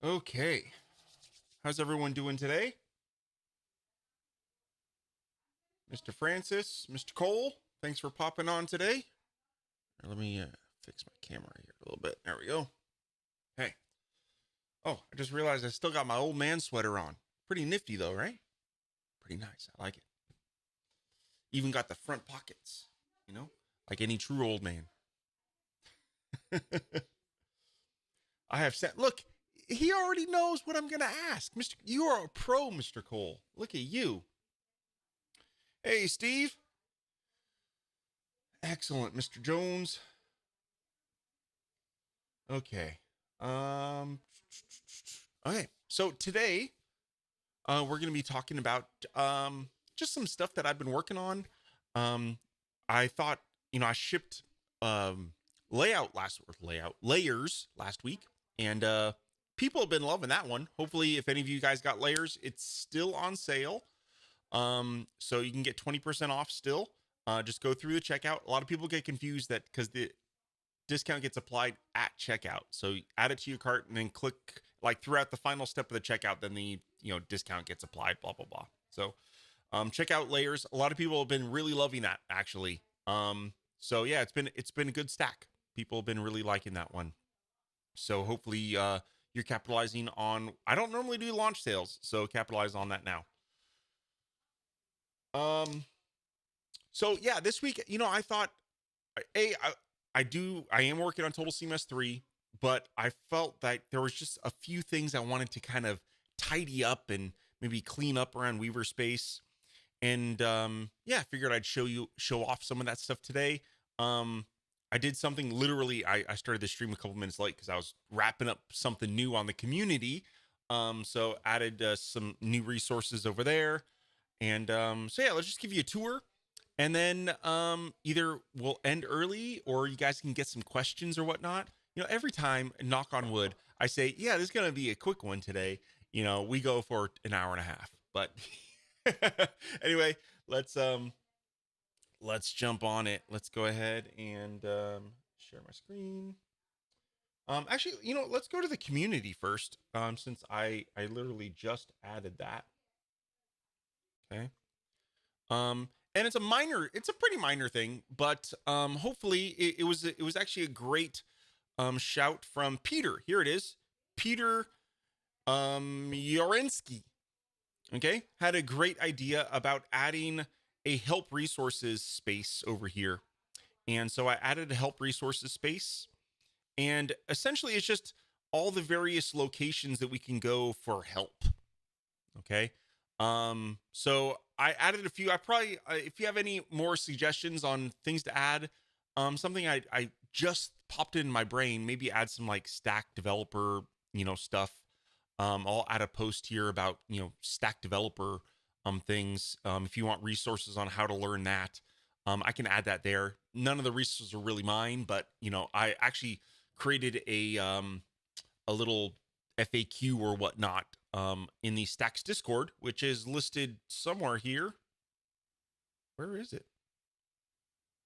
Okay. How's everyone doing today? Mr. Francis, Mr. Cole, thanks for popping on today. Let me fix my camera here a little bit. There we go. Hey. Oh, I just realized I still got my old man sweater on. Pretty nifty though, right? Pretty nice. I like it. Even got the front pockets, you know, like any true old man. I have sent. Look, he already knows what I'm going to ask. Mr. You are a pro, Mr. Cole. Look at you. Hey, Steve. Excellent, Mr. Jones. Okay. Um. Okay. So today, we're going to be talking about just some stuff that I've been working on. Um, I thought, I shipped um layout layers last week, and people have been loving that one. Hopefully, if any of you guys got layers, it's still on sale. So you can get 20% off still. Just go through the checkout. A lot of people get confused that because the discount gets applied at checkout. So add it to your cart and then click like throughout the final step of the checkout, then the discount gets applied, blah blah blah. So check out layers. A lot of people have been really loving that actually. So yeah, it's been a good stack. People have been really liking that one. So hopefully you're capitalizing on. I don't normally do launch sales, so capitalize on that now. Um so yeah, this week, I thought a I am working on Total CMS 3, but I felt that there was just a few things I wanted to kind of tidy up and maybe clean up around Weaver Space. And yeah, I figured I'd show off some of that stuff today. I did something literally. I started the stream a couple minutes late because I was wrapping up something new on the community. So added some new resources over there. And so yeah, let's just give you a tour, and then either we'll end early or you guys can get some questions or whatnot. Every time, knock on wood, I say, yeah, this is gonna be a quick one today. We go for an hour and a half. But anyway, let's jump on it. Let's go ahead and share my screen. Actually, let's go to the community first. Since I literally just added that. Okay. And it's a pretty minor thing, but hopefully it was actually a great shout from Peter. Here it is. Peter Yorensky. Okay. Had a great idea about adding a help resources space over here. And so I added a help resources space. And essentially it's just all the various locations that we can go for help. Okay. So I added a few. I probably, if you have any more suggestions on things to add, something I just popped in my brain, maybe add some like stack developer, stuff. I'll add a post here about, stack developer, things. If you want resources on how to learn that, I can add that there. None of the resources are really mine, but, I actually created a little FAQ or whatnot in the Stacks Discord, which is listed somewhere here. Where is it?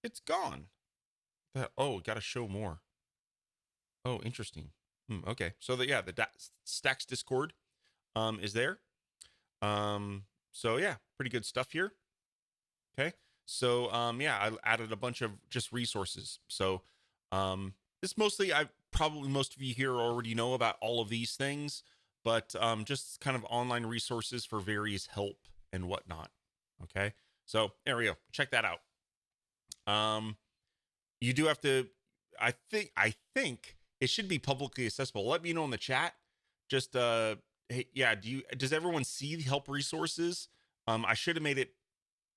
It's gone. Got to show more. Oh, interesting. Okay, so the Stacks Discord is there. So yeah, pretty good stuff here. Okay, so yeah, I added a bunch of just resources. So this mostly I probably most of you here already know about all of these things, but just kind of online resources for various help and whatnot. Okay, so there we go. Check that out. You do have to. I think it should be publicly accessible. Let me know in the chat. Just hey, yeah. Does everyone see the help resources? I should have made it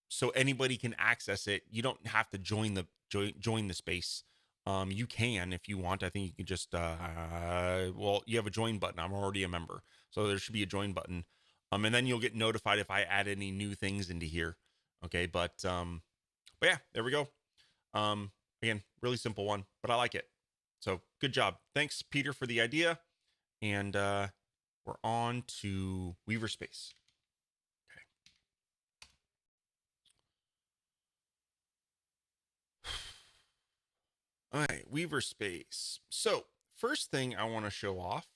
so anybody can access it. You don't have to join the space. You can if you want. I think you can just well, you have a join button. I'm already a member, so there should be a join button. And then you'll get notified if I add any new things into here. Okay, but yeah, there we go. Again, really simple one, but I like it. So good job. Thanks, Peter, for the idea. And we're on to Weaver Space. Okay. All right, Weaver Space. So first thing I want to show off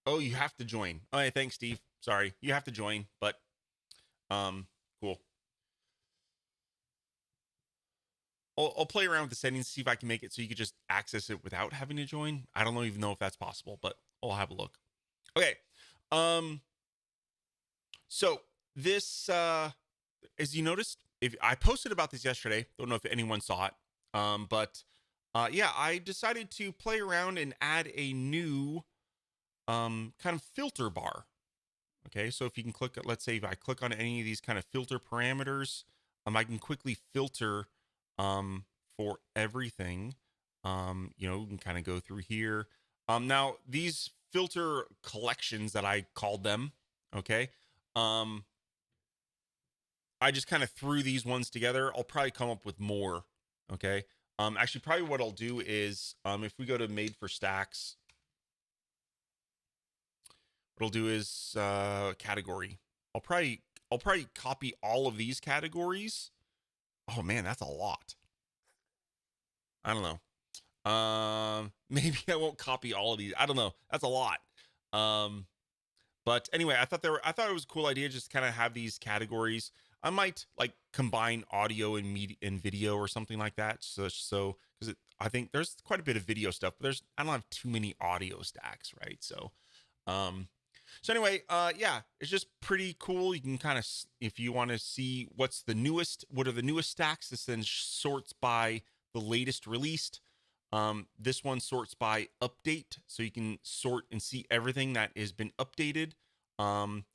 Oh, you have to join. All right, thanks, Steve. Sorry, you have to join, but cool. I'll play around with the settings, see if I can make it so you could just access it without having to join. I don't even know if that's possible, but I'll have a look. Okay. Um. So this, as you noticed, if I posted about this yesterday, don't know if anyone saw it. But yeah, I decided to play around and add a new kind of filter bar. Okay, so if you can click, let's say if I click on any of these kind of filter parameters, I can quickly filter um, for everything. You can kind of go through here. Now these filter collections that I called them, okay, um, I just kind of threw these ones together. I'll probably come up with more. Okay. Actually, probably what I'll do is, if we go to made for stacks, what I'll do is category. I'll probably copy all of these categories. Oh man, that's a lot. I don't know. Maybe I won't copy all of these. I don't know. That's a lot. Um, but anyway, I thought it was a cool idea just kind of have these categories. I might like combine audio and media and video or something like that. So because I think there's quite a bit of video stuff, but I don't have too many audio stacks, right? Um, so anyway, yeah, it's just pretty cool. You can kind of, if you want to see what are the newest stacks, this then sorts by the latest released. This one sorts by update, so you can sort and see everything that has been updated. Um,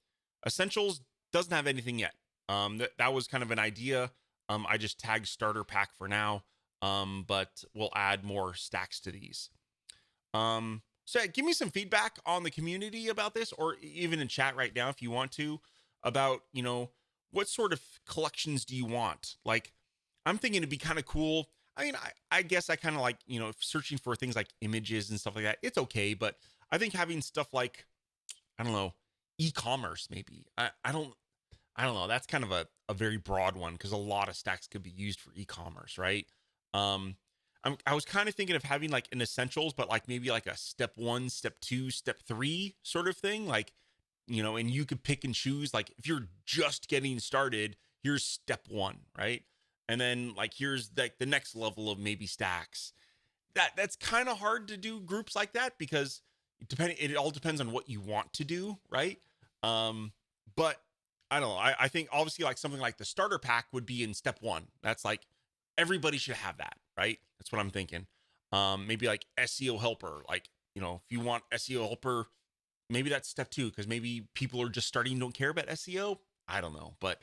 Essentials doesn't have anything yet. That was kind of an idea. I just tagged starter pack for now. But we'll add more stacks to these. So yeah, give me some feedback on the community about this, or even in chat right now if you want to, about what sort of collections do you want? Like, I'm thinking it'd be kind of cool. I mean, I guess I kind of like searching for things like images and stuff like that. It's okay, but I think having stuff like, I don't know, e-commerce maybe. I don't know. That's kind of a very broad one because a lot of stacks could be used for e-commerce, right? Um, I was kind of thinking of having like an essentials, but like maybe like a step 1, step 2, step 3 sort of thing. Like, and you could pick and choose. Like if you're just getting started, here's step 1, right? And then like here's like the next level of maybe stacks. That's kind of hard to do groups like that because it all depends on what you want to do, right? But I don't know. I think obviously like something like the starter pack would be in step 1. That's like everybody should have that, right? That's what I'm thinking. Maybe like SEO helper, like if you want SEO helper, maybe that's step 2 because maybe people are just starting, don't care about SEO. I don't know, but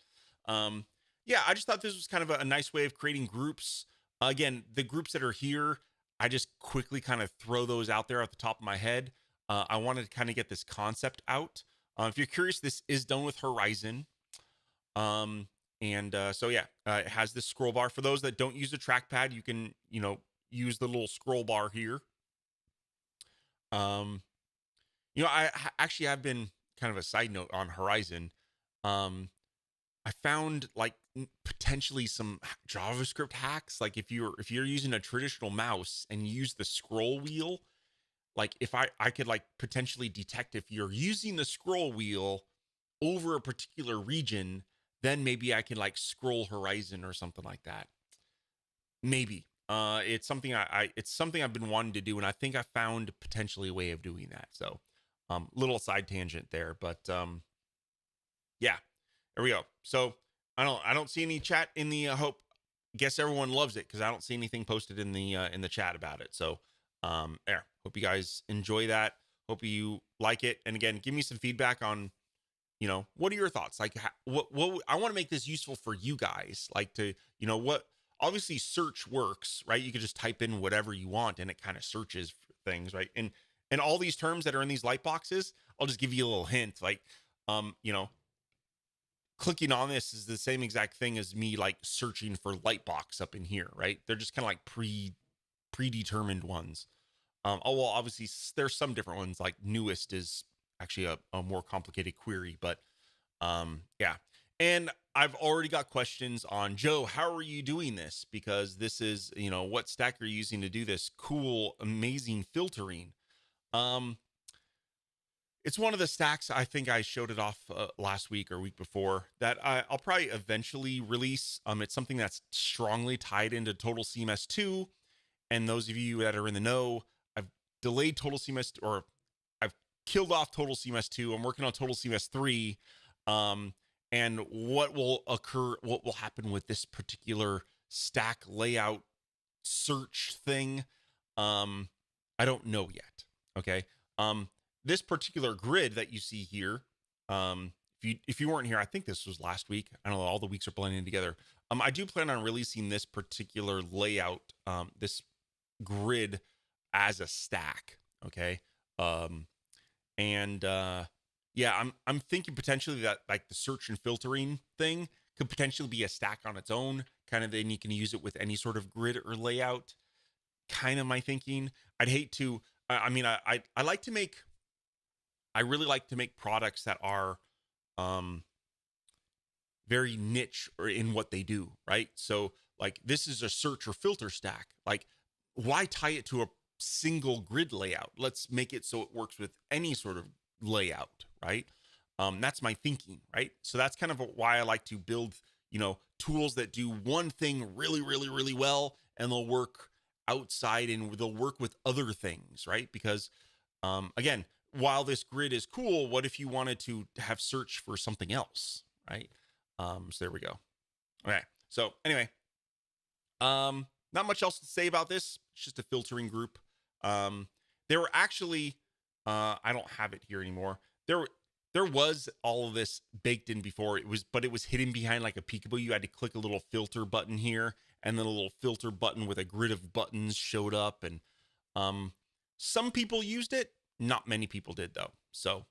yeah, I just thought this was kind of a nice way of creating groups. Again, the groups that are here, I just quickly kind of throw those out there at the top of my head. I wanted to kind of get this concept out. If you're curious, this is done with Horizon. Um, and so yeah, it has this scroll bar. For those that don't use the trackpad, you can use the little scroll bar here. Um, actually have been kind of a side note on Horizon. I found like potentially some JavaScript hacks. Like if you're using a traditional mouse and you use the scroll wheel, like if I could like potentially detect if you're using the scroll wheel over a particular region, then maybe I can like scroll Horizon or something like that. Maybe. It's something it's something I've been wanting to do, and I think I found potentially a way of doing that. So, little side tangent there, but yeah, there we go. So I don't see any chat in the hope. Guess everyone loves it because I don't see anything posted in the chat about it. So, there. Hope you guys enjoy that. Hope you like it. And again, give me some feedback on what are your thoughts? Like, what I want to make this useful for you guys. Like to what obviously search works, right? You can just type in whatever you want and it kind of searches for things, right? And all these terms that are in these light boxes, I'll just give you a little hint. Like, clicking on this is the same exact thing as me like searching for lightbox up in here, right? They're just kind of like predetermined ones. Oh well, obviously there's some different ones. Like newest is actually a more complicated query, but yeah. And I've already got questions on Joe. How are you doing this? Because this is what stack are you using to do this cool, amazing filtering? Um, It's one of the stacks. I think I showed it off last week or week before that I'll probably eventually release. It's something that's strongly tied into Total CMS 2. And those of you that are in the know, I've delayed Total CMS, or I've killed off Total CMS 2. I'm working on Total CMS 3. And what will occur, what will happen with this particular stack layout search thing, I don't know yet. Okay. This particular grid that you see here, if you weren't here, I think this was last week. I don't know, all the weeks are blending together. I do plan on releasing this particular layout, this grid, as a stack. Okay. And yeah, I'm thinking potentially that like the search and filtering thing could potentially be a stack on its own. Kind of, then you can use it with any sort of grid or layout. Kind of my thinking. I'd hate to. I mean, I like to make. I really like to make products that are very niche or in what they do, right? So like this is a search or filter stack. Like, why tie it to a single grid layout? Let's make it so it works with any sort of layout, right? That's my thinking, right? So that's kind of why I like to build, tools that do one thing really, really, really well, and they'll work outside and they'll work with other things, right? Because again, while this grid is cool, what if you wanted to have search for something else, right? So there we go. Okay. So anyway, not much else to say about this. It's just a filtering group. There were actually, I don't have it here anymore. There was all of this baked in before. But it was hidden behind like a peekaboo. You had to click a little filter button here, and then a little filter button with a grid of buttons showed up. And some people used it. Not many people did though. So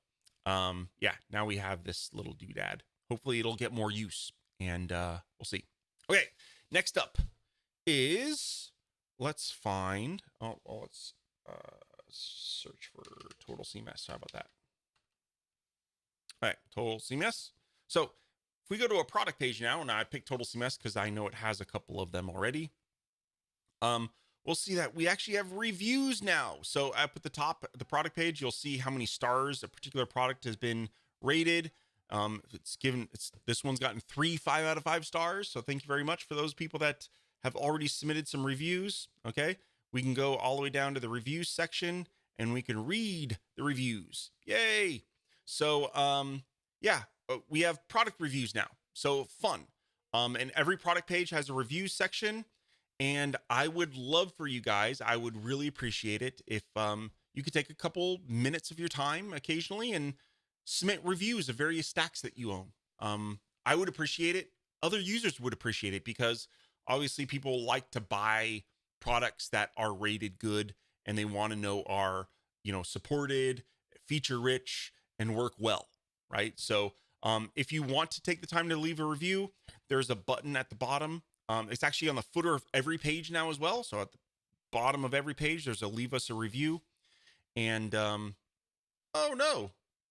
yeah, now we have this little doodad. Hopefully it'll get more use, and we'll see. Okay, next up is, let's find, let's search for Total CMS. How about that? All right, Total CMS. So if we go to a product page now, and I picked Total CMS because I know it has a couple of them already, we'll see that we actually have reviews now. So up at the top of the product page, you'll see how many stars a particular product has been rated. This one's gotten 5 out of 5 stars. So thank you very much for those people that have already submitted some reviews. Okay, we can go all the way down to the reviews section and we can read the reviews. Yay! So yeah, we have product reviews now. So fun. And every product page has a review section. And I would love for you guys, I would really appreciate it if you could take a couple minutes of your time occasionally and submit reviews of various stacks that you own. I would appreciate it. Other users would appreciate it, because obviously people like to buy products that are rated good, and they want to know are, supported, feature rich, and work well, right? So if you want to take the time to leave a review, there's a button at the bottom. It's actually on the footer of every page now as well. So at the bottom of every page, there's a leave us a review. And oh no,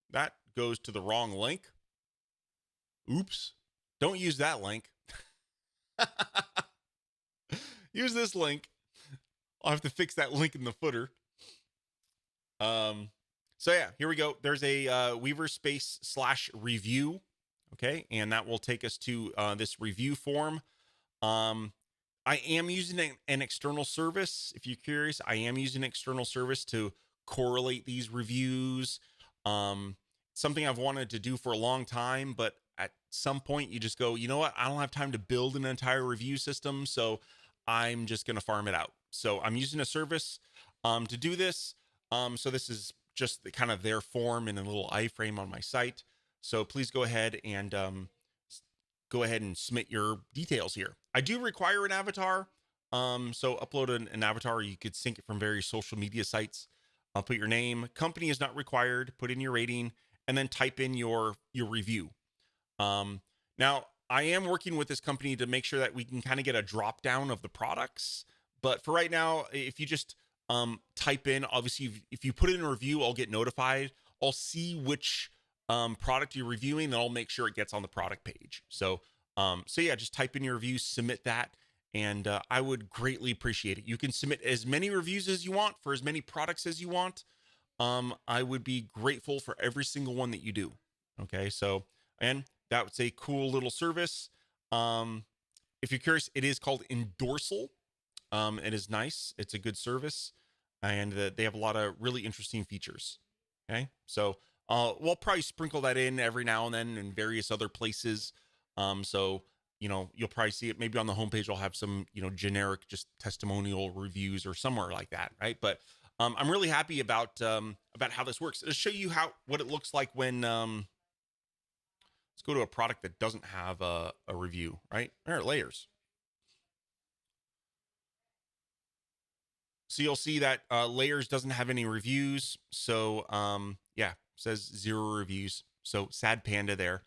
that goes to the wrong link. Oops. Don't use that link. Use this link. I'll have to fix that link in the footer. So yeah, here we go. There's a weavers.space /review. Okay. And that will take us to this review form. I am using an external service. If you're curious, I am using an external service to correlate these reviews. Something I've wanted to do for a long time, but at some point you just go, you know what? I don't have time to build an entire review system, so I'm just going to farm it out. So I'm using a service to do this. So this is just kind of their form in a little iframe on my site. So please go ahead and submit your details here. I do require an avatar. So upload an avatar. You could sync it from various social media sites. I'll put your name. Company is not required. Put in your rating, and then type in your review. Now I am working with this company to make sure that we can kind of get a drop down of the products. But for right now, if you just type in, obviously, if you put in a review, I'll get notified. I'll see which product you're reviewing, then I'll make sure it gets on the product page. So yeah, just type in your review, submit that, and I would greatly appreciate it. You can submit as many reviews as you want for as many products as you want. I would be grateful for every single one that you do. Okay, so and that's a cool little service. Um, if you're curious, it is called Endorsal. It is nice. It's a good service, and they have a lot of really interesting features. Okay, so we'll probably sprinkle that in every now and then in various other places. So you'll probably see it maybe on the homepage. I'll have some generic just testimonial reviews or somewhere like that, right? But I'm really happy about how this works. It'll show you what it looks like when let's go to a product that doesn't have a review, right? There are layers. So you'll see that layers doesn't have any reviews. So yeah, says 0 reviews. So sad panda there.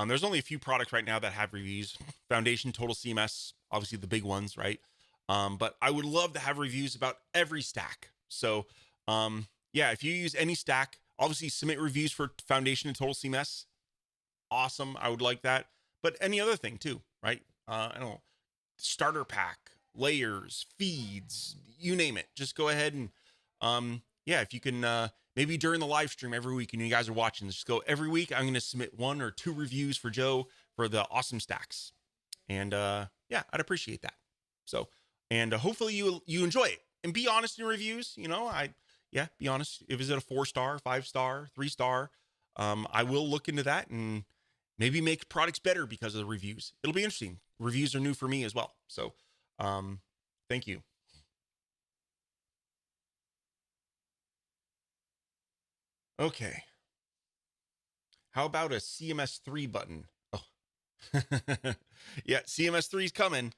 There's only a few products right now that have reviews. Foundation, Total CMS, obviously the big ones, right? But I would love to have reviews about every stack. So yeah, if you use any stack, obviously submit reviews for Foundation and Total CMS. Awesome. I would like that. But any other thing too, right? I don't know, starter pack, layers, feeds, you name it. Just go ahead and yeah, if you can maybe during the live stream every week and you guys are watching, just go every week. I'm going to submit 1 or 2 reviews for Joe for the awesome stacks. And yeah, I'd appreciate that. So, and hopefully you enjoy it and be honest in reviews. Yeah, be honest. If is it a 4-star, 5-star, 3-star? I will look into that and maybe make products better because of the reviews. It'll be interesting. Reviews are new for me as well. So, thank you. Okay. How about a CMS3 button? Oh, yeah, CMS3 is coming.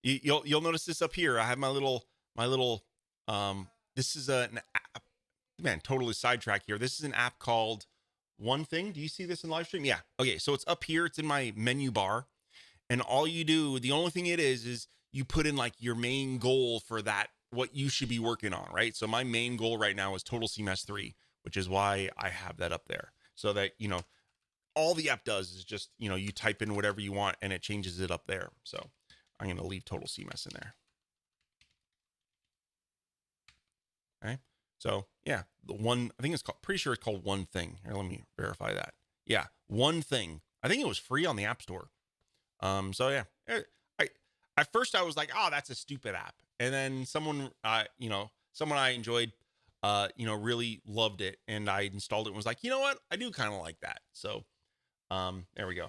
You'll notice this up here. I have my little this is an app. Man, totally sidetrack here. This is an app called One Thing. Do you see this in live stream? Yeah. Okay, so it's up here. It's in my menu bar. And all you do, the only thing it is you put in like your main goal for that, what you should be working on, right? So my main goal right now is Total CMS 3, which is why I have that up there. So that, all the app does is just, you type in whatever you want and it changes it up there. So I'm going to leave Total CMS in there. Okay. So yeah, the one, I think it's called, pretty sure it's called One Thing. Here, let me verify that. Yeah, One Thing. I think it was free on the App Store. So yeah, at first I was like, oh, that's a stupid app. And then someone I enjoyed, really loved it. And I installed it and was like, you know what? I do kind of like that. So, there we go.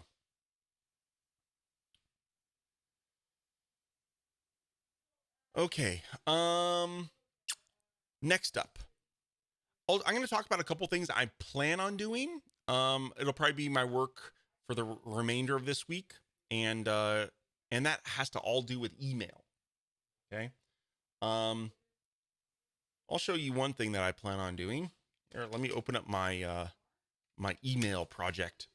Okay. Next up, I'm going to talk about a couple things I plan on doing. It'll probably be my work for the remainder of this week. And that has to all do with email. Okay. I'll show you one thing that I plan on doing. Here, let me open up my my email project.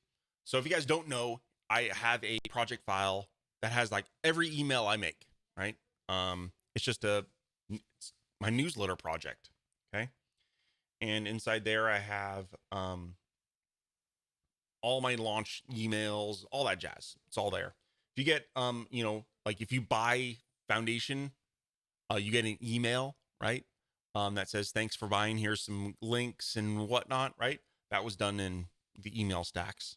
So if you guys don't know, I have a project file that has like every email I make, right? It's just it's my newsletter project. Okay. And inside there I have all my launch emails, all that jazz. It's all there. If you get like if you buy Foundation, you get an email, right? That says thanks for buying. Here's some links and whatnot, right? That was done in the email stacks.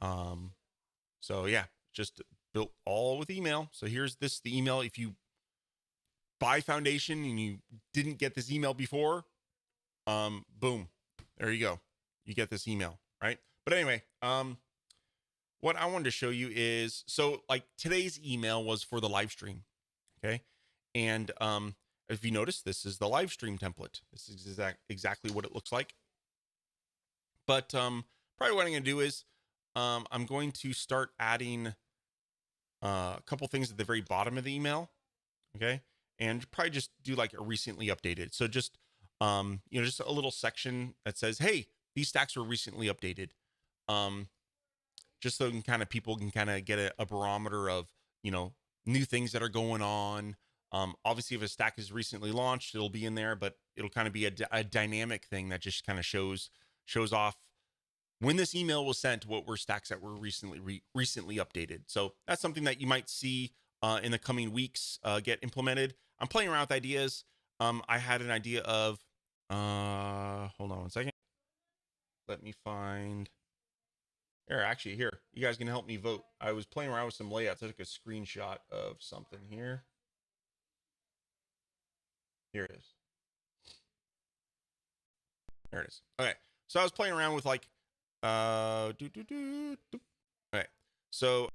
So yeah, just built all with email. So here's the email. If you buy Foundation and you didn't get this email before, boom, there you go. You get this email, right? But anyway, what I wanted to show you is, so like today's email was for the live stream. Okay. And, if you notice, this is the live stream template. This is exactly what it looks like. But, probably what I'm going to do is, I'm going to start adding a couple things at the very bottom of the email. Okay. And probably just do like a recently updated. So just, just a little section that says, hey, these stacks were recently updated. Just so people can kind of get a barometer of, new things that are going on. Obviously if a stack is recently launched, it'll be in there, but it'll kind of be a dynamic thing that just kind of shows off when this email was sent, what were stacks that were recently updated. So that's something that you might see in the coming weeks get implemented. I'm playing around with ideas. I had an idea of Hold on one second. Let me find. Here, actually, here. You guys can help me vote. I was playing around with some layouts. I took a screenshot of something here. Here it is. There it is. Okay. So I was playing around with like okay. So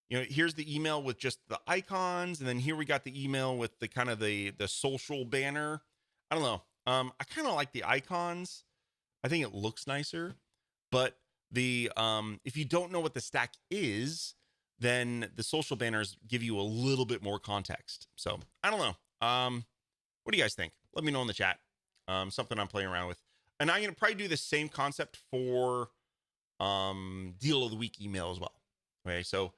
here's the email with just the icons, and then here we got the email with the kind of the social banner. I don't know. I kind of like the icons. I think it looks nicer, but the if you don't know what the stack is, then the social banners give you a little bit more context. So I don't know. What do you guys think? Let me know in the chat. Something I'm playing around with, and I'm gonna probably do the same concept for deal of the week email as well. Okay, so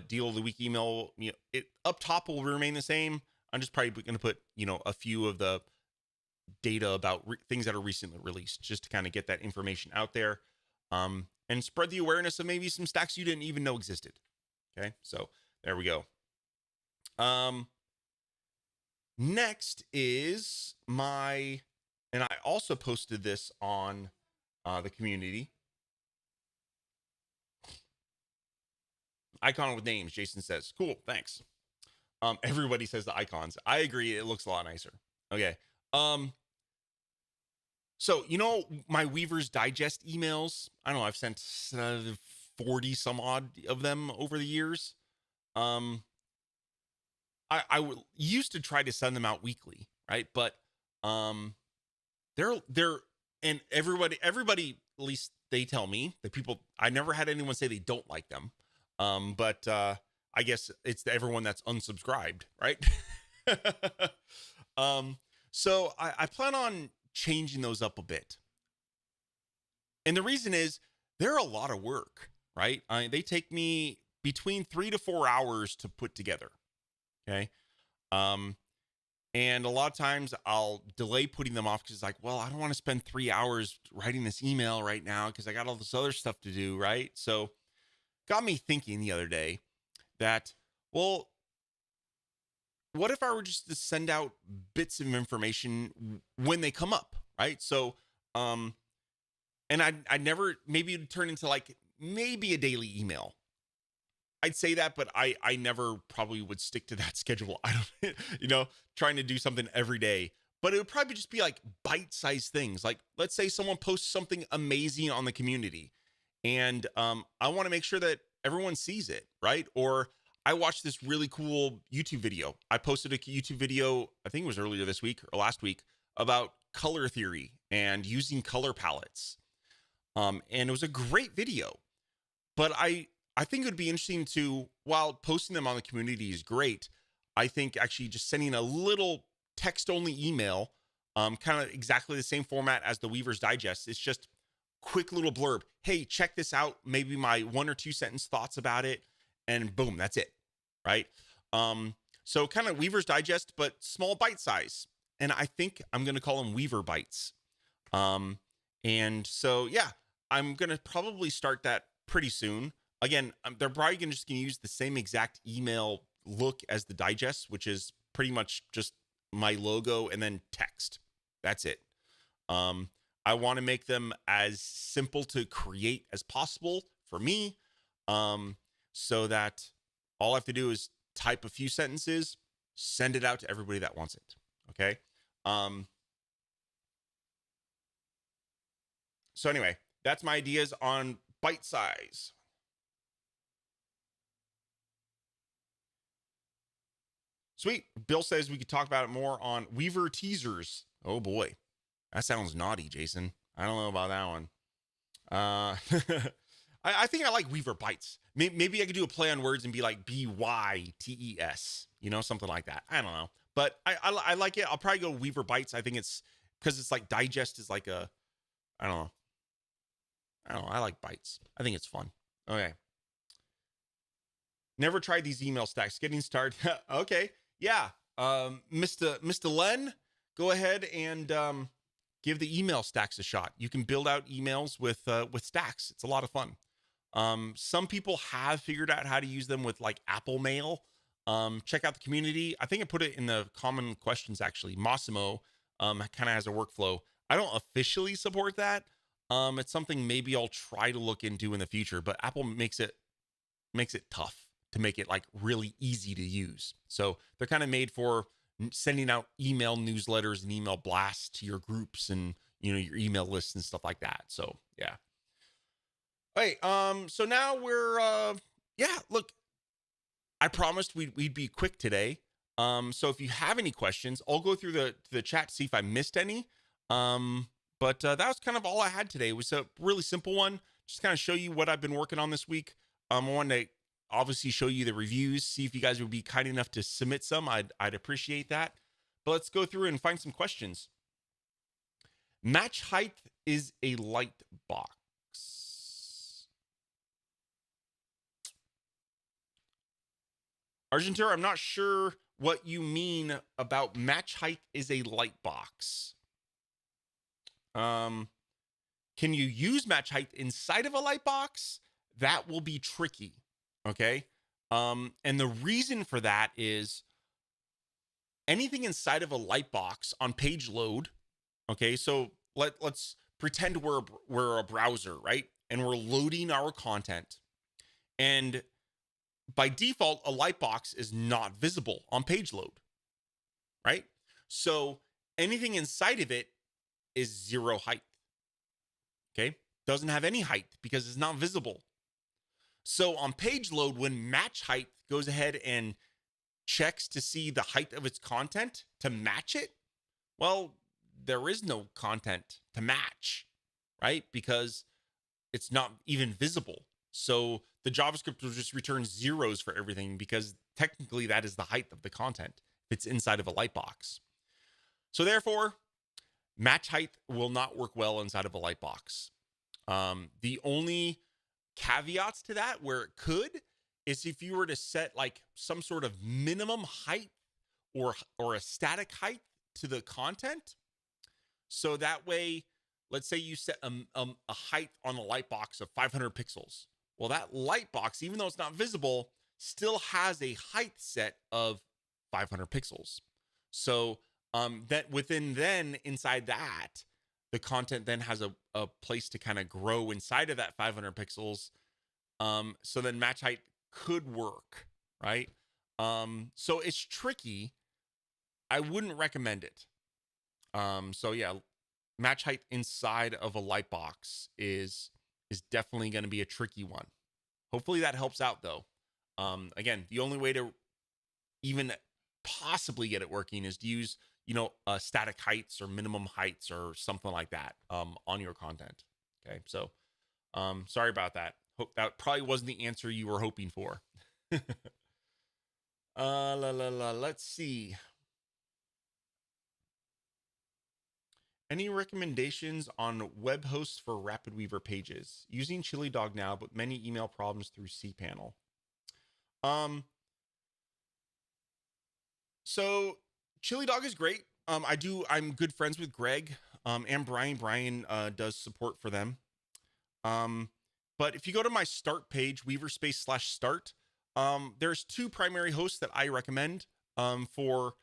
deal of the week email, it up top will remain the same. I'm just probably going to put a few of the data about things that are recently released, just to kind of get that information out there, and spread the awareness of maybe some stacks you didn't even know existed. Okay, so there we go. Next is and I also posted this on the community. Icon with names, Jason says. Cool, thanks. Everybody says the icons. I agree, it looks a lot nicer. Okay. So my Weavers Digest emails. I don't know. I've sent 40 some odd of them over the years. I used to try to send them out weekly, right? But they're and everybody, at least they tell me, the people, I never had anyone say they don't like them. But I guess it's everyone that's unsubscribed, right? So I plan on changing those up a bit. And the reason is they're a lot of work, right? They take me between 3 to 4 hours to put together. Okay. And a lot of times I'll delay putting them off because it's like, well, I don't want to spend 3 hours writing this email right now because I got all this other stuff to do, right? So got me thinking the other day that, well, what if I were just to send out bits of information when they come up, right? So, and I never, maybe it'd turn into like maybe a daily email. I'd say that, but I never probably would stick to that schedule. I don't, trying to do something every day, but it would probably just be like bite-sized things. Like, let's say someone posts something amazing on the community, and I want to make sure that everyone sees it, right? Or I watched this really cool YouTube video. I posted a YouTube video, I think it was earlier this week or last week, about color theory and using color palettes. And it was a great video. But I think it would be interesting to, while posting them on the community is great, I think actually just sending a little text-only email, kind of exactly the same format as the Weaver's Digest. It's just quick little blurb. Hey, check this out. Maybe my 1 or 2 sentence thoughts about it, and boom, that's it, right? So kind of Weaver's Digest, but small bite size. And I think I'm going to call them Weaver Bites. And so, yeah, I'm going to probably start that pretty soon. Again, they're probably just going to use the same exact email look as the digest, which is pretty much just my logo and then text. That's it. I want to make them as simple to create as possible for me, so that all I have to do is type a few sentences, send it out to everybody that wants it. Okay. So anyway, that's my ideas on bite size. Sweet. Bill says we could talk about it more on Weaver teasers. Oh boy, that sounds naughty, Jason. I don't know about that one. I think I like Weaver Bites. Maybe I could do a play on words and be like BYTES, something like that. I don't know, but I like it. I'll probably go Weaver Bites. I think it's because it's like digest is like I don't know. I like bites. I think it's fun. Okay. Never tried these email stacks. Getting started. Okay. Yeah. Mr. Len, go ahead and give the email stacks a shot. You can build out emails with stacks. It's a lot of fun. Some people have figured out how to use them with like Apple Mail. Check out the community. I think I put it in the common questions actually. Massimo kind of has a workflow. I don't officially support that. It's something maybe I'll try to look into in the future, but Apple makes it tough to make it like really easy to use. So they're kind of made for sending out email newsletters and email blasts to your groups and your email lists and stuff like that. So yeah. All right. So now we're yeah, look, I promised we'd be quick today. So if you have any questions, I'll go through the chat to see if I missed any. But that was kind of all I had today. It was a really simple one. Just kind of show you what I've been working on this week. I wanted to obviously show you the reviews, see if you guys would be kind enough to submit some. I'd appreciate that. But let's go through and find some questions. Match height is a light box. Argentina, I'm not sure what you mean about match height is a light box. Can you use match height inside of a light box? That will be tricky. Okay. And the reason for that is anything inside of a light box on page load. Okay. So let's pretend we're a browser, right? And we're loading our content. And by default, a light box is not visible on page load, right? So anything inside of it is 0 height. Okay. Doesn't have any height because it's not visible. So on page load, when match height goes ahead and checks to see the height of its content to match it, well, there is no content to match, right? Because it's not even visible. So the JavaScript will just return zeros for everything because technically that is the height of the content if it's inside of a light box. So therefore, match height will not work well inside of a light box. The only caveats to that where it could is if you were to set like some sort of minimum height or a static height to the content. So that way, let's say you set a height on a light box of 500 pixels. Well, that light box, even though it's not visible, still has a height set of 500 pixels. So that within then inside that, the content then has a place to kind of grow inside of that 500 pixels. So then match height could work, right? So it's tricky. I wouldn't recommend it. So yeah, match height inside of a light box is definitely going to be a tricky one. Hopefully that helps out though. Again, the only way to even possibly get it working is to use, static heights or minimum heights or something like that, on your content. Okay. So, sorry about that. Hope that probably wasn't the answer you were hoping for. Let's see. Any recommendations on web hosts for RapidWeaver pages? Using Chili Dog now, but many email problems through cPanel. So Chili Dog is great. I'm good friends with Greg, and Brian. Brian does support for them. But if you go to my start page, weavers.space/start, there's 2 primary hosts that I recommend for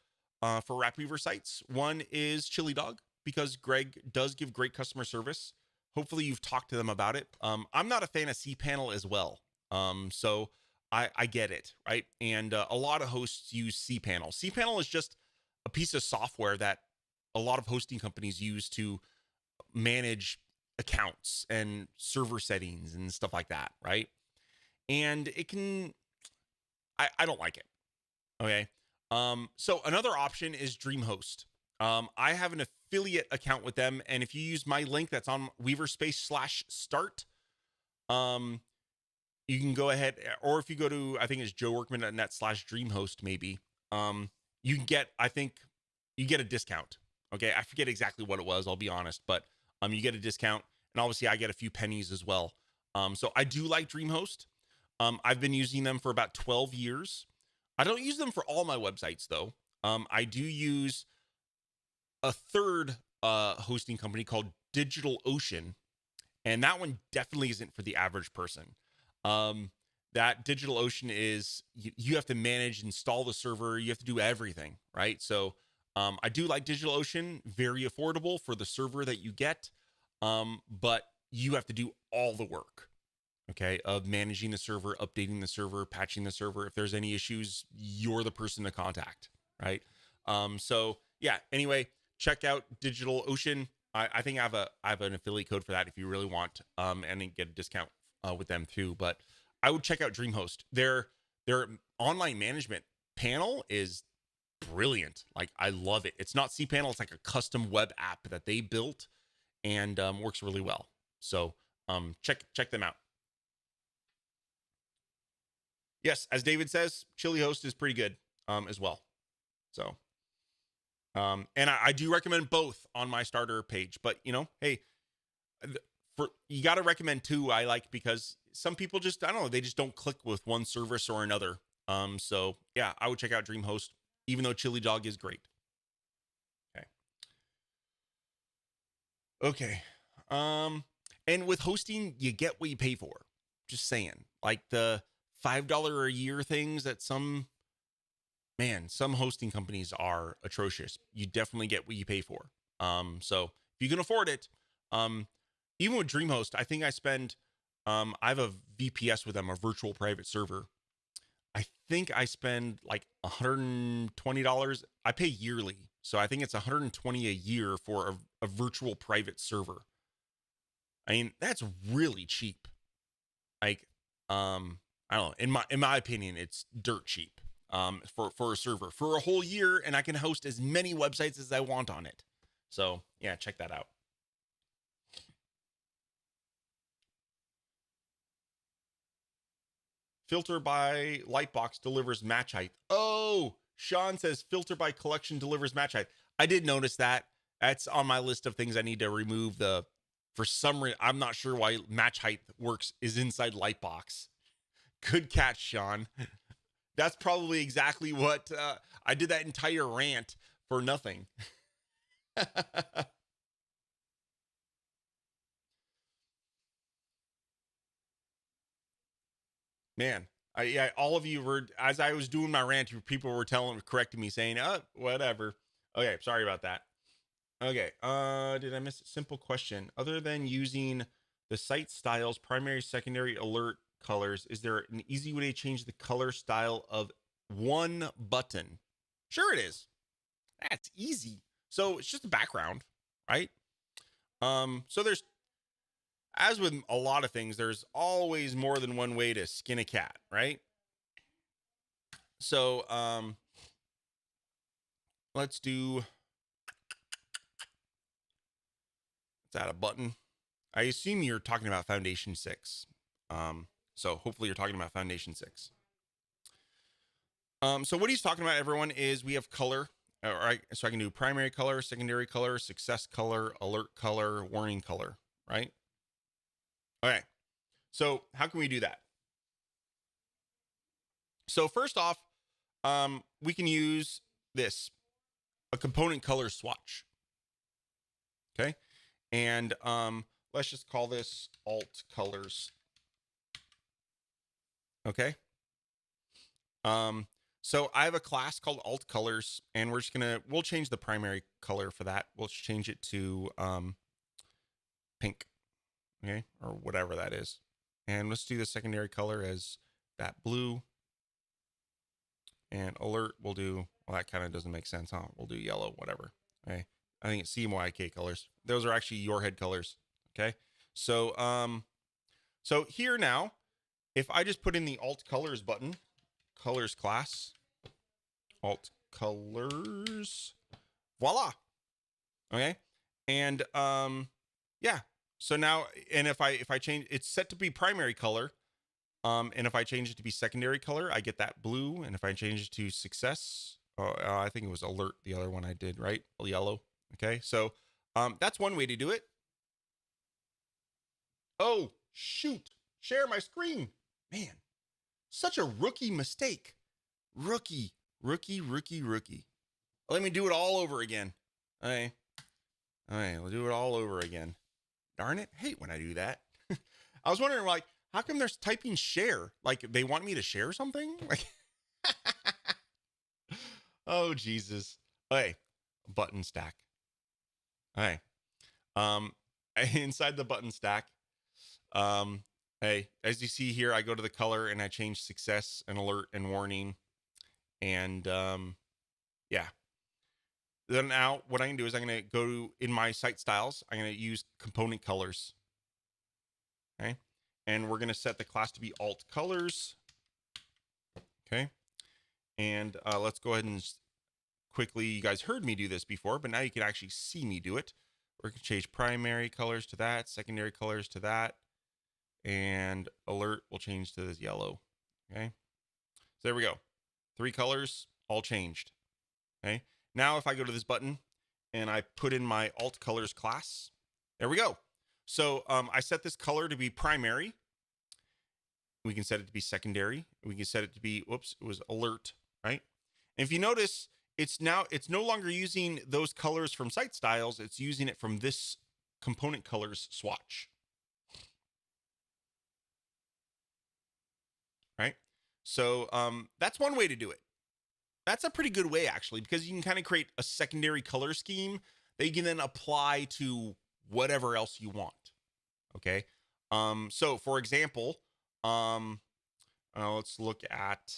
RapidWeaver sites. One is Chili Dog, because Greg does give great customer service. Hopefully you've talked to them about it. I'm not a fan of cPanel as well. So I get it, right? And a lot of hosts use cPanel. cPanel is just a piece of software that a lot of hosting companies use to manage accounts and server settings and stuff like that, right? And it can, I don't like it. Okay. So another option is DreamHost. I have an affiliate account with them, and if you use my link that's on weaverspace/start, you can go ahead, or if you go to, I think it's joeworkman.net/DreamHost, maybe, you can get, you get a discount. Okay. I forget exactly what it was, I'll be honest, but you get a discount, and obviously I get a few pennies as well. So I do like DreamHost. I've been using them for about 12 years. I don't use them for all my websites though. I do use a third hosting company called DigitalOcean, and that one definitely isn't for the average person. That DigitalOcean is, you have to manage, install the server, you have to do everything, right? So I do like DigitalOcean, very affordable for the server that you get, but you have to do all the work, okay, of managing the server, updating the server, patching the server. If there's any issues, you're the person to contact, right? So yeah, anyway, check out DigitalOcean. I think I have an affiliate code for that if you really want, and then get a discount with them too. But I would check out DreamHost. Their online management panel is brilliant. Like, I love it. It's not cPanel, it's like a custom web app that they built, and works really well. So check them out. Yes, as David says, Chili Host is pretty good as well. So and I do recommend both on my starter page, but hey, you got to recommend two. I like, because some people just, I don't know, they just don't click with one service or another. So yeah, I would check out DreamHost, even though Chili Dog is great. Okay. And with hosting, you get what you pay for. Just saying. Like the $5 a year things that some hosting companies are atrocious. You definitely get what you pay for. So if you can afford it, even with DreamHost, I think I spend, I have a VPS with them, a virtual private server. I think I spend like $120. I pay yearly, so I think it's $120 a year for a virtual private server. I mean, that's really cheap. Like, I don't know. In my opinion, it's dirt cheap. For a server for a whole year, and I can host as many websites as I want on it. So yeah, check that out. Filter by Lightbox delivers match height. Oh, Sean says filter by collection delivers match height. I did notice that. That's on my list of things I need to remove. For some reason, I'm not sure why match height works is inside Lightbox. Good catch, Sean. That's probably exactly what I did, that entire rant for nothing. Man, all of you were, as I was doing my rant, people were correcting me, saying, whatever. Okay, sorry about that. Okay, did I miss a simple question? Other than using the site styles, primary, secondary, alert colors, is there an easy way to change the color style of one button? Sure it is. That's easy. So it's just a background, right? So there's, as with a lot of things, there's always more than one way to skin a cat, right? So let's add a button. I assume you're talking about Foundation 6. So hopefully you're talking about Foundation 6. So what he's talking about, everyone, is we have color. All right, so I can do primary color, secondary color, success color, alert color, warning color, right? Okay, so how can we do that? So first off, we can use a component color swatch. Okay, and let's just call this alt colors. Okay. So I have a class called alt colors, and we'll change the primary color for that. We'll change it to pink, okay, or whatever that is. And let's do the secondary color as that blue. And alert, we'll do, well, that kind of doesn't make sense, huh? We'll do yellow, whatever. Okay. I think it's CMYK colors. Those are actually your head colors. Okay. So, so here now, if I just put in the alt colors button, colors class, alt colors, voila. Okay. And, yeah. So now, and if I change, it's set to be primary color. And if I change it to be secondary color, I get that blue. And if I change it to success, I think it was alert, the other one I did, right? Yellow. Okay. So, that's one way to do it. Oh, shoot. Share my screen. Man, such a rookie mistake. Rookie. Let me do it all over again. All right, we'll do it all over again. Darn it. I hate when I do that. I was wondering, like, how come they're typing share? Like, they want me to share something? Like, oh, Jesus. Okay, button stack. Okay. Inside the button stack, hey, as you see here, I go to the color and I change success and alert and warning. And yeah. Then now what I'm gonna do is I'm gonna go to, in my site styles, I'm gonna use component colors. Okay. And we're gonna set the class to be alt colors. Okay. And let's go ahead and quickly, you guys heard me do this before, but now you can actually see me do it. We're gonna change primary colors to that, secondary colors to that, and alert will change to this yellow. Okay. So there we go. 3 colors all changed. Okay. Now if I go to this button and I put in my alt colors class, there we go. So I set this color to be primary. We can set it to be secondary. We can set it to be, whoops, it was alert, right? And if you notice, it's no longer using those colors from site styles. It's using it from this component colors swatch. Right? So that's one way to do it. That's a pretty good way, actually, because you can kind of create a secondary color scheme that you can then apply to whatever else you want. Okay. So for example, let's look at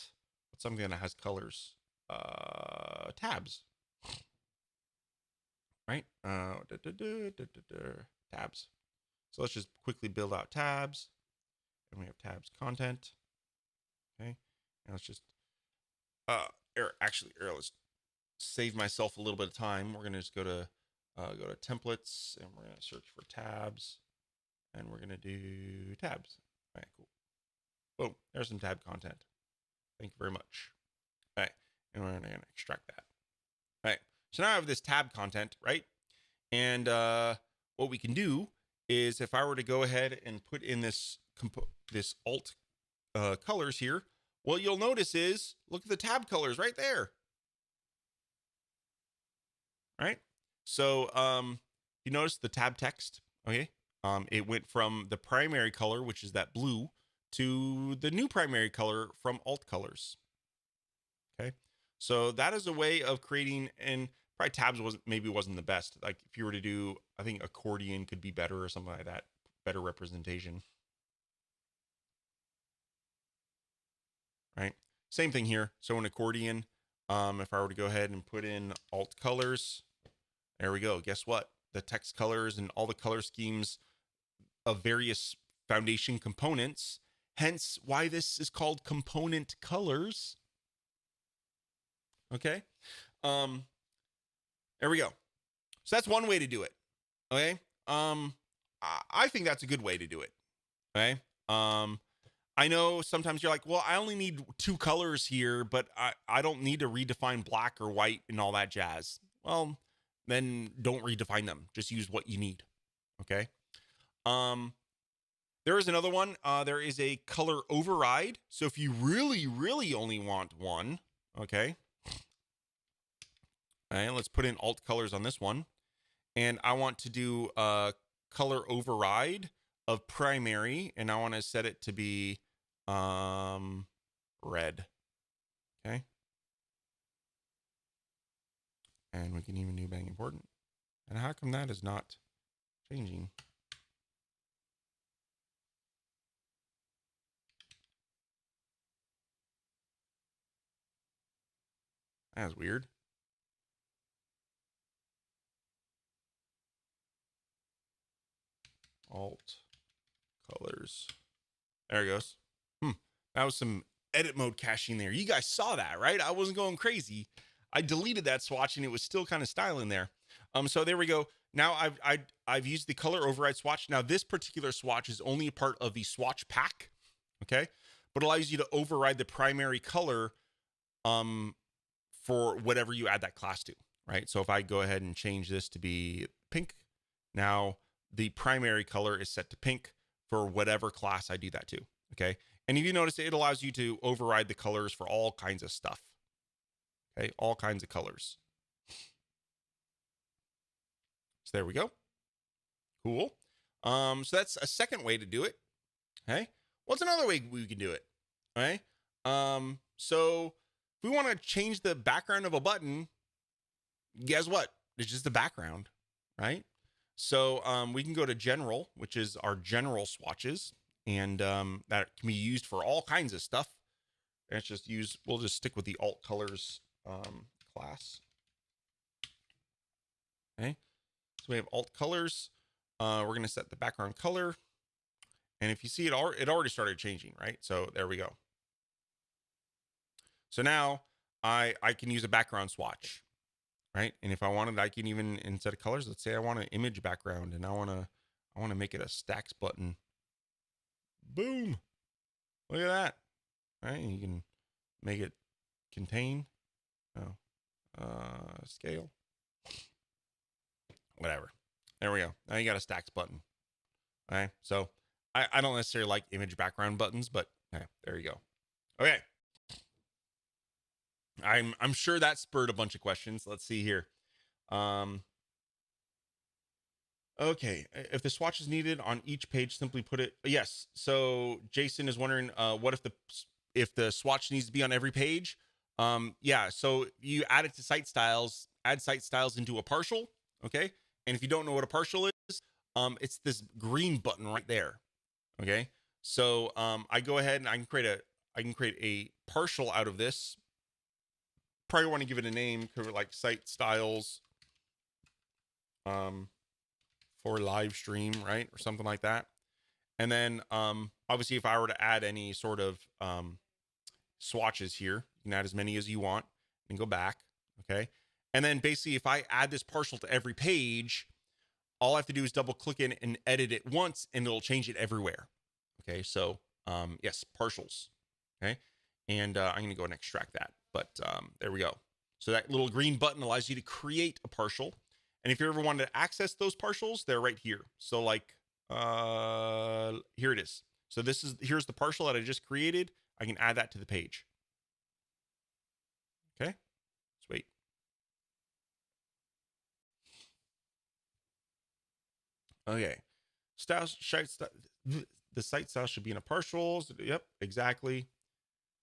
something that has colors. Tabs. Right? Tabs. So let's just quickly build out tabs. And we have tabs content. Okay. And let's just let's save myself a little bit of time. We're gonna just go to templates and we're gonna search for tabs and we're gonna do tabs. All right, cool. Boom, there's some tab content. Thank you very much. All right, and we're gonna extract that. All right, so now I have this tab content, right? And what we can do is if I were to go ahead and put in this alt colors here, what you'll notice is, look at the tab colors right there. Right? So you notice the tab text, okay? It went from the primary color, which is that blue, to the new primary color from alt colors. Okay. So that is a way of creating, and probably tabs wasn't the best. Like if you were to do, I think accordion could be better or something like that, better representation. Right. Same thing here. So an accordion, if I were to go ahead and put in alt colors, there we go. Guess what? The text colors and all the color schemes of various foundation components, hence why this is called component colors. Okay. There we go. So that's one way to do it. Okay. I think that's a good way to do it. Okay. I know sometimes you're like, well, I only need 2 colors here, but I don't need to redefine black or white and all that jazz. Well, then don't redefine them. Just use what you need. Okay. There is another one. There is a color override. So if you really, really only want one, okay. And let's put in alt colors on this one. And I want to do a color override of primary, and I want to set it to be red. Okay. And we can even do bang important. And how come that is not changing? That's weird. Alt colors. There it goes. That was some edit mode caching there. You guys saw that, right? I wasn't going crazy. I deleted that swatch and it was still kind of styling there. So there we go. Now I've used the color override swatch. Now this particular swatch is only a part of the swatch pack, okay? But allows you to override the primary color for whatever you add that class to, right? So if I go ahead and change this to be pink, now the primary color is set to pink for whatever class I do that to, okay? And if you notice, it allows you to override the colors for all kinds of stuff. Okay, all kinds of colors. So there we go. Cool. So that's a second way to do it. Okay. What's another way we can do it? Okay. So if we want to change the background of a button, guess what? it's just the background, right? So we can go to general, which is our general swatches, and that can be used for all kinds of stuff. Let's just use, we'll just stick with the alt colors class. Okay, so we have alt colors. We're going to set the background color. And if you see it already started changing, right? So there we go. So now I can use a background swatch, right? And if I wanted, I can even, instead of colors, let's say I want an image background and I want to make it a stacks button. Boom. Look at that. Right? And you can make it contain. Scale. Whatever. There we go. Now you got a stacks button. All right. So I don't necessarily like image background buttons, but yeah, there you go. Okay. I'm sure that spurred a bunch of questions. Let's see here. Okay, if the swatch is needed on each page, simply put it. Yes. So Jason is wondering, what if the swatch needs to be on every page? Yeah. So you add it to site styles. Add site styles into a partial. Okay. And if you don't know what a partial is, it's this green button right there. Okay. So I go ahead and I can create a partial out of this. Probably want to give it a name, like site styles for live stream, right? Or something like that. And then obviously if I were to add any sort of swatches here, you can add as many as you want and go back. Okay. And then basically if I add this partial to every page, all I have to do is double click in and edit it once and it'll change it everywhere. Okay. So yes, partials. Okay. And I'm going to go and extract that. But there we go. So that little green button allows you to create a partial. And if you ever wanted to access those partials, they're right here. So like, here it is. So here's the partial that I just created. I can add that to the page. Okay, let's wait. Okay, the site style should be in a partials. Yep, exactly.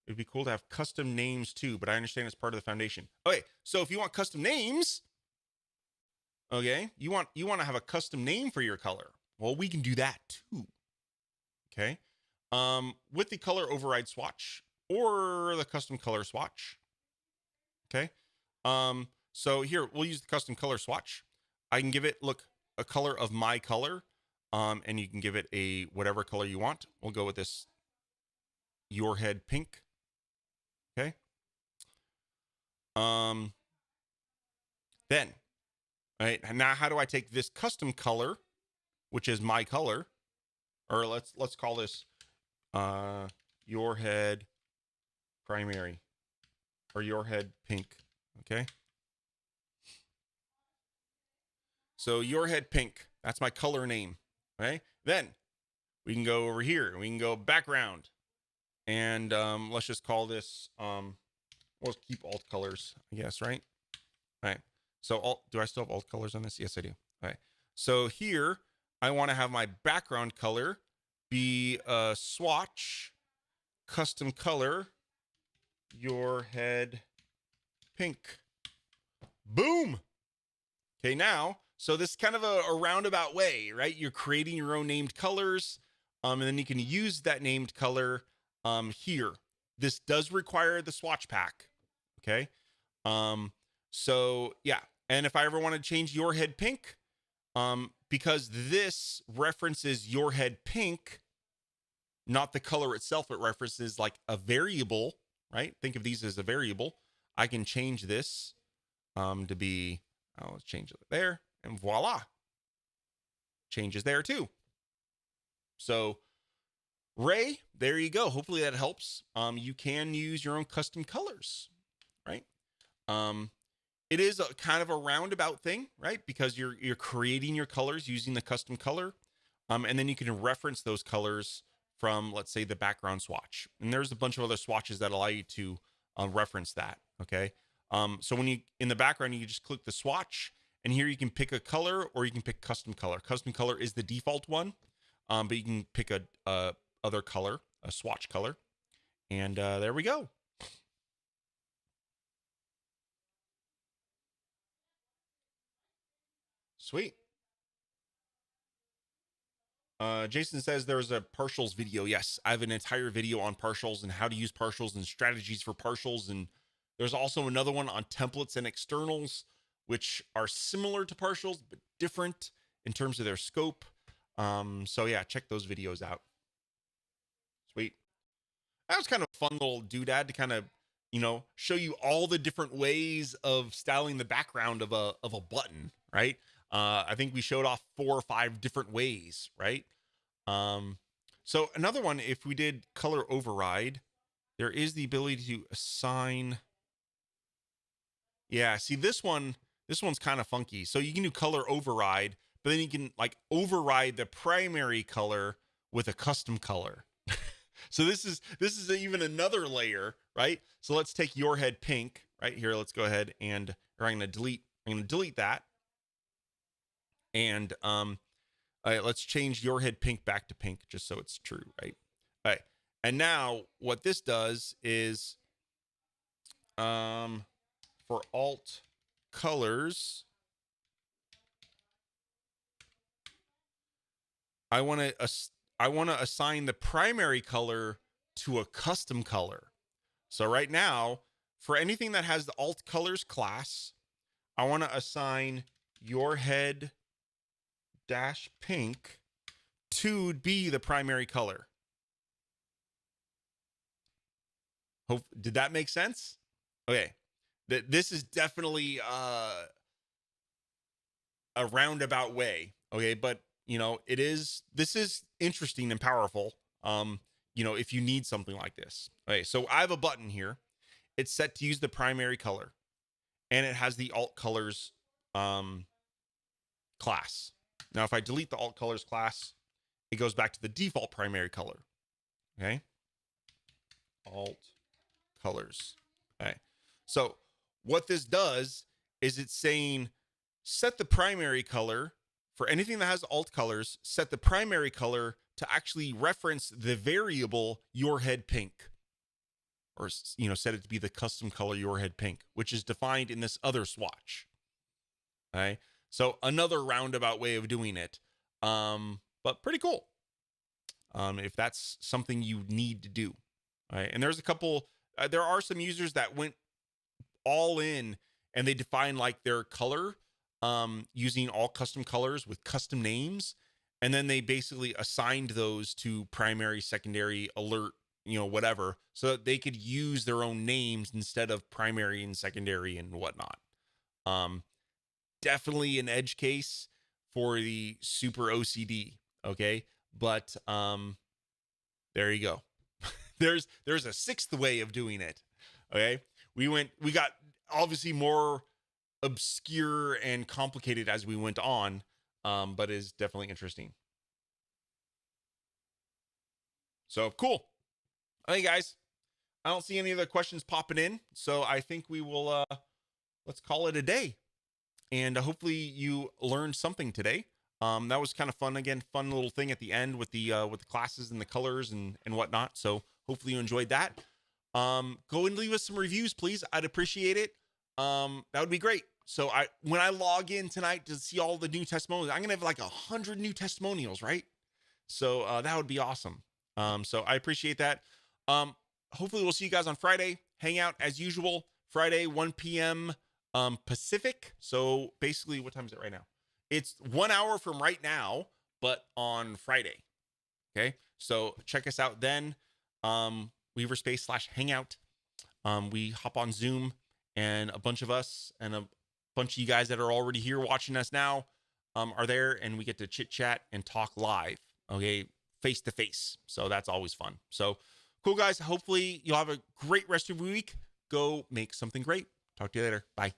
It'd be cool to have custom names too, but I understand it's part of the foundation. Okay, so if you want custom names, okay, you want to have a custom name for your color. Well, we can do that too. Okay, with the color override swatch or the custom color swatch. Okay, so here we'll use the custom color swatch. I can give it, look, a color of my color, and you can give it a whatever color you want. We'll go with this your head pink. Okay. Then, right now, how do I take this custom color, which is my color, or let's call this your head primary or your head pink. Okay. So your head pink, that's my color name. Okay. Then we can go over here. We can go background, and let's just call this. We'll keep alt colors, I guess, right? All right. So do I still have alt colors on this? Yes, I do. All right. So here I want to have my background color be a swatch custom color your head pink. Boom. Okay, now, so this is kind of a roundabout way, right? You're creating your own named colors, and then you can use that named color here. This does require the swatch pack. Okay. So yeah. And if I ever want to change your head pink, because this references your head pink, not the color itself, it references like a variable, right? Think of these as a variable. I can change this to be, let's change it there, and voila. Changes there too. So Ray, there you go. Hopefully that helps. You can use your own custom colors, right? It is a kind of a roundabout thing, right? Because you're creating your colors using the custom color, and then you can reference those colors from, let's say, the background swatch. And there's a bunch of other swatches that allow you to reference that. Okay. So when you in the background, you just click the swatch, and here you can pick a color or you can pick custom color. Custom color is the default one, but you can pick a other color, a swatch color, and there we go. Sweet. Jason says there's a partials video. Yes, I have an entire video on partials and how to use partials and strategies for partials. And there's also another one on templates and externals, which are similar to partials, but different in terms of their scope. So yeah, check those videos out. Sweet. That was kind of a fun little doodad to kind of, show you all the different ways of styling the background of a button, right? I think we showed off 4 or 5 different ways, right? So another one, if we did color override, there is the ability to assign. Yeah, see this one's kind of funky. So you can do color override, but then you can like override the primary color with a custom color. So this is even another layer, right? So let's take your head pink right here. Let's go ahead and I'm going to delete that. And all right, let's change your head pink back to pink just so it's true, right? All right. And now what this does is for alt colors, I want to assign the primary color to a custom color. So right now, for anything that has the alt colors class, I want to assign your head dash pink to be the primary color. Did that make sense? Okay. This is definitely a roundabout way. Okay. But this is interesting and powerful. If you need something like this. Okay, so I have a button here. It's set to use the primary color, and it has the alt colors class. Now, if I delete the alt colors class, it goes back to the default primary color. Okay, alt colors. Okay, so what this does is it's saying set the primary color. For anything that has alt colors, set the primary color to actually reference the variable your head pink, or set it to be the custom color your head pink, which is defined in this other swatch. Okay, so another roundabout way of doing it, but pretty cool. If that's something you need to do. All right, and there's a couple. There are some users that went all in and they define like their color. Using all custom colors with custom names. And then they basically assigned those to primary, secondary, alert, whatever, so that they could use their own names instead of primary and secondary and whatnot. Definitely an edge case for the super OCD. Okay. But, there you go. There's a 6th way of doing it. Okay. We got obviously more obscure and complicated as we went on, but is definitely interesting. So cool. Hey guys, I don't see any other questions popping in, so I think we will let's call it a day. And hopefully you learned something today. That was kind of fun. Again, fun little thing at the end with the classes and the colors and whatnot. So hopefully you enjoyed that. Go and leave us some reviews, please. I'd appreciate it. That would be great. So when I log in tonight to see all the new testimonials, I'm gonna have like 100 new testimonials, right? So that would be awesome. So I appreciate that. Hopefully we'll see you guys on Friday. Hang out as usual. Friday, 1 p.m. Pacific. So basically, what time is it right now? It's 1 hour from right now, but on Friday. Okay. So check us out then. weavers.space/hangout. We hop on Zoom, and a bunch of us and a bunch of you guys that are already here watching us now are there, and we get to chit chat and talk live. Okay. Face to face. So that's always fun. So cool, guys. Hopefully you'll have a great rest of your week. Go make something great. Talk to you later. Bye.